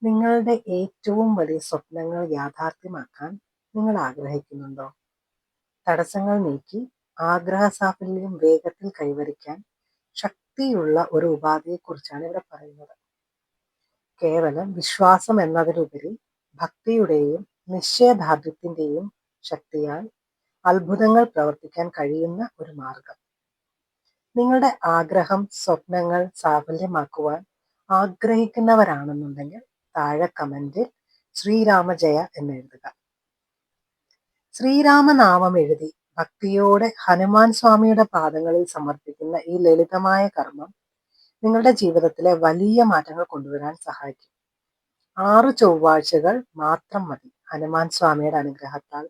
നിങ്ങളുടെ ഏറ്റവും വലിയ സ്വപ്നങ്ങൾ യാഥാർത്ഥ്യമാക്കാൻ നിങ്ങൾ ആഗ്രഹിക്കുന്നുണ്ടോ? തടസ്സങ്ങൾ നീക്കി ആഗ്രഹസാഫല്യം വേഗത്തിൽ കൈവരിക്കാൻ ശക്തിയുള്ള ഒരു ഉപാധിയെക്കുറിച്ചാണ് ഇവിടെ പറയുന്നത്. കേവലം വിശ്വാസം എന്നതിലുപരി ഭക്തിയുടെയും നിശ്ചയദാർഢ്യത്തിന്റെയും ശക്തിയാൽ അത്ഭുതങ്ങൾ പ്രവർത്തിക്കാൻ കഴിയുന്ന ഒരു മാർഗം. നിങ്ങളുടെ ആഗ്രഹം, സ്വപ്നങ്ങൾ സാഫല്യമാക്കുവാൻ ആഗ്രഹിക്കുന്നവരാണെന്നുണ്ടെങ്കിൽ താഴെ കമന്റിൽ ശ്രീരാമജയ എന്ന് എഴുതുക. ശ്രീരാമനാമം എഴുതി ഭക്തിയോടെ ഹനുമാൻ സ്വാമിയുടെ പാദങ്ങളിൽ സമർപ്പിക്കുന്ന ഈ ലളിതമായ കർമ്മം നിങ്ങളുടെ ജീവിതത്തിലെ വലിയ മാറ്റങ്ങൾ കൊണ്ടുവരാൻ സഹായിക്കും. 6 ചൊവ്വാഴ്ചകൾ മാത്രം മതി. ഹനുമാൻ സ്വാമിയുടെ അനുഗ്രഹത്താൽ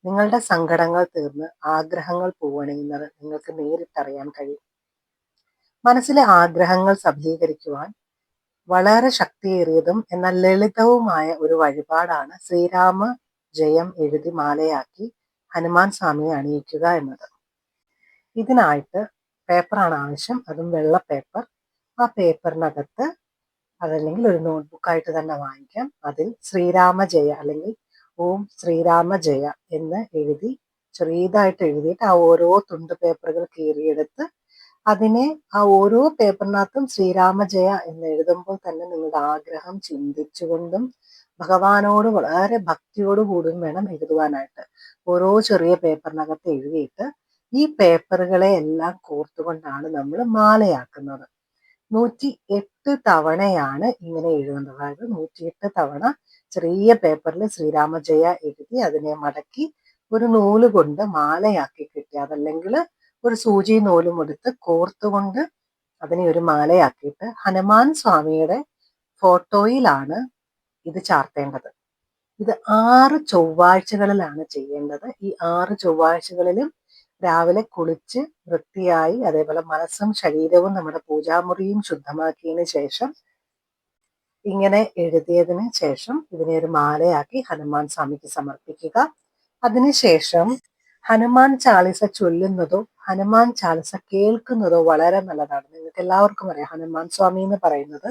നിങ്ങളുടെ സങ്കടങ്ങൾ തീർന്ന് ആഗ്രഹങ്ങൾ പൂവണിയുന്നത് നിങ്ങൾക്ക് നേരിട്ടറിയാൻ കഴിയും. മനസ്സിലെ ആഗ്രഹങ്ങൾ സഫലീകരിക്കുവാൻ വളരെ ശക്തിയേറിയതും എന്നാൽ ലളിതവുമായ ഒരു വഴിപാടാണ് ശ്രീരാമ ജയം എഴുതി മാലയാക്കി ഹനുമാൻ സ്വാമിയെ അണിയിക്കുക എന്നത്. ഇതിനായിട്ട് പേപ്പറാണ് ആവശ്യം, അതും വെള്ള പേപ്പർ. ആ പേപ്പറിനകത്ത് അതല്ലെങ്കിൽ ഒരു നോട്ട്ബുക്കായിട്ട് തന്നെ വാങ്ങിക്കാം. അതിൽ ശ്രീരാമ ജയ അല്ലെങ്കിൽ ഓം ശ്രീരാമ ജയ എന്ന് എഴുതി ചെറിയതായിട്ട് എഴുതിയിട്ട് ആ ഓരോ തുണ്ട് പേപ്പറുകൾ കീറിയെടുത്ത് അതിനെ ആ ഓരോ പേപ്പറിനകത്തും ശ്രീരാമജയ എന്ന് എഴുതുമ്പോൾ തന്നെ നിങ്ങളുടെ ആഗ്രഹം ചിന്തിച്ചുകൊണ്ടും ഭഗവാനോട് വളരെ ഭക്തിയോടുകൂടിയും വേണം എഴുതുവാനായിട്ട്. ഓരോ ചെറിയ പേപ്പറിനകത്ത് എഴുതിയിട്ട് ഈ പേപ്പറുകളെ എല്ലാം കോർത്തുകൊണ്ടാണ് നമ്മൾ മാലയാക്കുന്നത്. 108 തവണയാണ് ഇങ്ങനെ എഴുതുന്നത്. അതായത് 108 തവണ ചെറിയ പേപ്പറിൽ ശ്രീരാമജയ എഴുതി അതിനെ മടക്കി ഒരു നൂല് കൊണ്ട് മാലയാക്കി കിട്ടി, അതല്ലെങ്കിൽ ഒരു സൂചി നൂലും എടുത്ത് കോർത്തുകൊണ്ട് അതിനെ ഒരു മാലയാക്കിയിട്ട് ഹനുമാൻ സ്വാമിയുടെ ഫോട്ടോയിലാണ് ഇത് ചാർത്തേണ്ടത്. ഇത് 6 ചൊവ്വാഴ്ചകളിലാണ് ചെയ്യേണ്ടത്. ഈ 6 ചൊവ്വാഴ്ചകളിലും രാവിലെ കുളിച്ച് വൃത്തിയായി അതേപോലെ മനസ്സും ശരീരവും നമ്മുടെ പൂജാമുറിയും ശുദ്ധമാക്കിയതിന് ശേഷം ഇങ്ങനെ എഴുതിയതിന് ശേഷം ഇതിനെ ഒരു മാലയാക്കി ഹനുമാൻ സ്വാമിക്ക് സമർപ്പിക്കുക. അതിനുശേഷം ഹനുമാൻ ചാലിസ ചൊല്ലുന്നതോ ഹനുമാൻ ചാലിസ കേൾക്കുന്നതോ വളരെ നല്ലതാണ്. നിങ്ങൾക്ക് എല്ലാവർക്കും അറിയാം, ഹനുമാൻ സ്വാമി എന്ന് പറയുന്നത്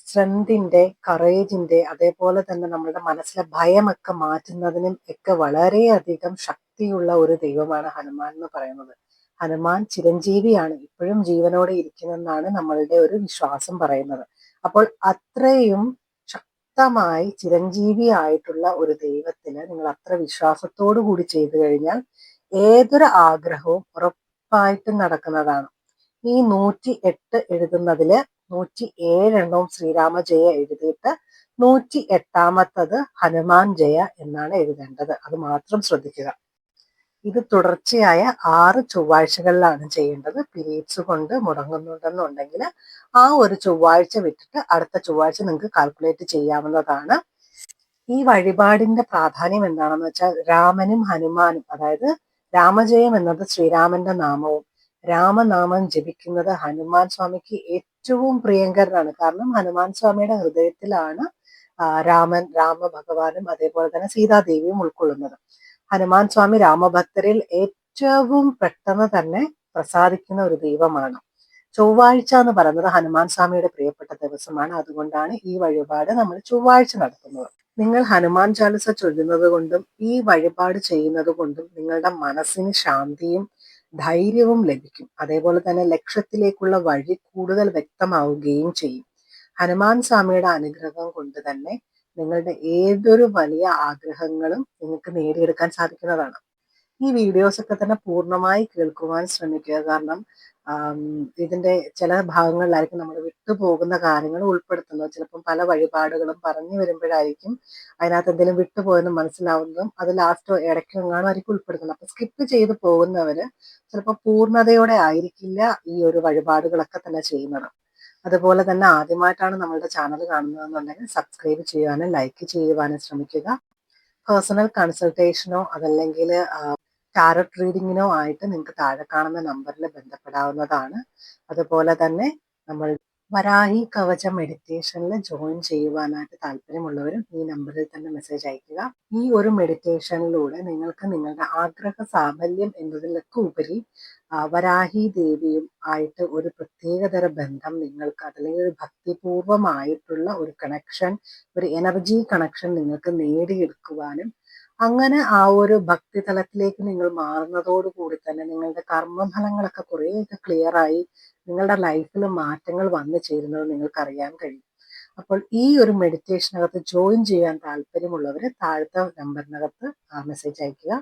സ്ട്രെങ്തിന്റെ, കറേജിന്റെ, അതേപോലെ തന്നെ നമ്മുടെ മനസ്സിലെ ഭയമൊക്കെ മാറ്റുന്നതിനും ഒക്കെ വളരെയധികം ശക്തിയുള്ള ഒരു ദൈവമാണ് ഹനുമാൻ എന്ന് പറയുന്നത്. ഹനുമാൻ ചിരഞ്ജീവിയാണ്, ഇപ്പോഴും ജീവനോടെ ഇരിക്കുമെന്നാണ് നമ്മളുടെ ഒരു വിശ്വാസം പറയുന്നത്. അപ്പോൾ അത്രയും ശക്തമായി ചിരഞ്ജീവി ആയിട്ടുള്ള ഒരു ദൈവത്തിന് നിങ്ങൾ അത്ര വിശ്വാസത്തോടു കൂടി ചെയ്തു കഴിഞ്ഞാൽ ഏതൊരു ആഗ്രഹവും ഉറപ്പായിട്ടും നടക്കുന്നതാണ്. ഈ 108 എഴുതുന്നതില് 107 എണ്ണവും ശ്രീരാമജയ എഴുതിയിട്ട് 108ാമത്തത് ഹനുമാൻ ജയ എന്നാണ് എഴുതേണ്ടത്. അത് മാത്രം ശ്രദ്ധിക്കുക. ഇത് തുടർച്ചയായ 6 ചൊവ്വാഴ്ചകളിലാണ് ചെയ്യേണ്ടത്. പീരീഡ്സ് കൊണ്ട് മുടങ്ങുന്നുണ്ടെന്നുണ്ടെങ്കിൽ ആ ഒരു ചൊവ്വാഴ്ച വിട്ടിട്ട് അടുത്ത ചൊവ്വാഴ്ച നിങ്ങൾക്ക് കാൽക്കുലേറ്റ് ചെയ്യാവുന്നതാണ്. ഈ വഴിപാടിന്റെ പ്രാധാന്യം എന്താണെന്ന് വെച്ചാൽ രാമനും ഹനുമാനും, അതായത് രാമജയം എന്നത് ശ്രീരാമന്റെ നാമവും രാമനാമം ജപിക്കുന്നത് ഹനുമാൻ സ്വാമിക്ക് ഏറ്റവും പ്രിയങ്കരനാണ്. കാരണം ഹനുമാൻ സ്വാമിയുടെ ഹൃദയത്തിലാണ് രാമഭഗവാനും അതേപോലെ തന്നെ സീതാദേവിയും ഉൾക്കൊള്ളുന്നത്. ഹനുമാൻ സ്വാമി രാമഭക്തരിൽ ഏറ്റവും പെട്ടെന്ന് തന്നെ പ്രസാദിക്കുന്ന ഒരു ദൈവമാണ്. ചൊവ്വാഴ്ച എന്ന് പറയുന്നത് ഹനുമാൻ സ്വാമിയുടെ പ്രിയപ്പെട്ട ദിവസമാണ്. അതുകൊണ്ടാണ് ഈ വഴിപാട് നമ്മൾ ചൊവ്വാഴ്ച നടത്തുന്നത്. നിങ്ങൾ ഹനുമാൻ ചാലിസ ചൊല്ലുന്നത് കൊണ്ടും ഈ വഴിപാട് ചെയ്യുന്നത് കൊണ്ടും നിങ്ങളുടെ മനസ്സിന് ശാന്തിയും ധൈര്യവും ലഭിക്കും. അതേപോലെ തന്നെ ലക്ഷ്യത്തിലേക്കുള്ള വഴി കൂടുതൽ വ്യക്തമാവുകയും ചെയ്യും. ഹനുമാൻ സ്വാമിയുടെ അനുഗ്രഹം കൊണ്ട് തന്നെ നിങ്ങളുടെ ഏതൊരു വലിയ ആഗ്രഹങ്ങളും നിങ്ങൾക്ക് നേടിയെടുക്കാൻ സാധിക്കുന്നതാണ്. ഈ വീഡിയോസ് ഒക്കെ തന്നെ പൂർണ്ണമായി കേൾക്കുവാൻ ശ്രമിക്കുക. കാരണം ഇതിന്റെ ചില ഭാഗങ്ങളിലായിരിക്കും നമ്മൾ വിട്ടുപോകുന്ന കാര്യങ്ങൾ ഉൾപ്പെടുത്തുന്നത്. ചിലപ്പം പല വഴിപാടുകളും പറഞ്ഞു വരുമ്പോഴായിരിക്കും അതിനകത്ത് എന്തെങ്കിലും വിട്ടുപോയെന്ന് മനസ്സിലാവുന്നതും അത് ലാസ്റ്റ് ഇടയ്ക്കെങ്ങാനും ആയിരിക്കും ഉൾപ്പെടുത്തുന്നത്. അപ്പൊ സ്കിപ്പ് ചെയ്ത് പോകുന്നവര് ചിലപ്പോൾ പൂർണ്ണതയോടെ ആയിരിക്കില്ല ഈ ഒരു വഴിപാടുകളൊക്കെ തന്നെ ചെയ്യുന്നത്. അതുപോലെ തന്നെ ആദ്യമായിട്ടാണ് നമ്മളുടെ ചാനൽ കാണുന്നതെന്നുണ്ടെങ്കിൽ സബ്സ്ക്രൈബ് ചെയ്യുവാനും ലൈക്ക് ചെയ്യുവാനും ശ്രമിക്കുക. പേഴ്സണൽ കൺസൾട്ടേഷനോ അതല്ലെങ്കിൽ ടാരറ്റ് റീഡിങ്ങിനോ ആയിട്ട് നിങ്ങൾക്ക് താഴെ കാണുന്ന നമ്പറിൽ ബന്ധപ്പെടാവുന്നതാണ്. അതുപോലെ തന്നെ നമ്മൾ വരാഹി കവച മെഡിറ്റേഷനിൽ ജോയിൻ ചെയ്യുവാനായിട്ട് താല്പര്യമുള്ളവരും ഈ നമ്പറിൽ തന്നെ മെസ്സേജ് അയക്കുക. ഈ ഒരു മെഡിറ്റേഷനിലൂടെ നിങ്ങൾക്ക് നിങ്ങളുടെ ആഗ്രഹ സാഫല്യം എന്നതിലൊക്കെ ഉപരി വരാഹി ദേവിയും ആയിട്ട് ഒരു പ്രത്യേകതര ബന്ധം നിങ്ങൾക്ക്, അതല്ലെങ്കിൽ ഒരു ഭക്തിപൂർവമായിട്ടുള്ള ഒരു കണക്ഷൻ, ഒരു എനർജി കണക്ഷൻ നിങ്ങൾക്ക് നേടിയെടുക്കുവാനും, അങ്ങനെ ആ ഒരു ഭക്തി തലത്തിലേക്ക് നിങ്ങൾ മാറുന്നതോടുകൂടി തന്നെ നിങ്ങളുടെ കർമ്മഫലങ്ങളൊക്കെ കുറേയൊക്കെ ക്ലിയർ ആയി നിങ്ങളുടെ ലൈഫിൽ മാറ്റങ്ങൾ വന്നു ചേരുന്നത് നിങ്ങൾക്ക് അറിയാൻ കഴിയും. അപ്പോൾ ഈ ഒരു മെഡിറ്റേഷനകത്ത് ജോയിൻ ചെയ്യാൻ താല്പര്യമുള്ളവർ താഴത്തെ നമ്പറിനകത്ത് മെസ്സേജ് അയക്കുക.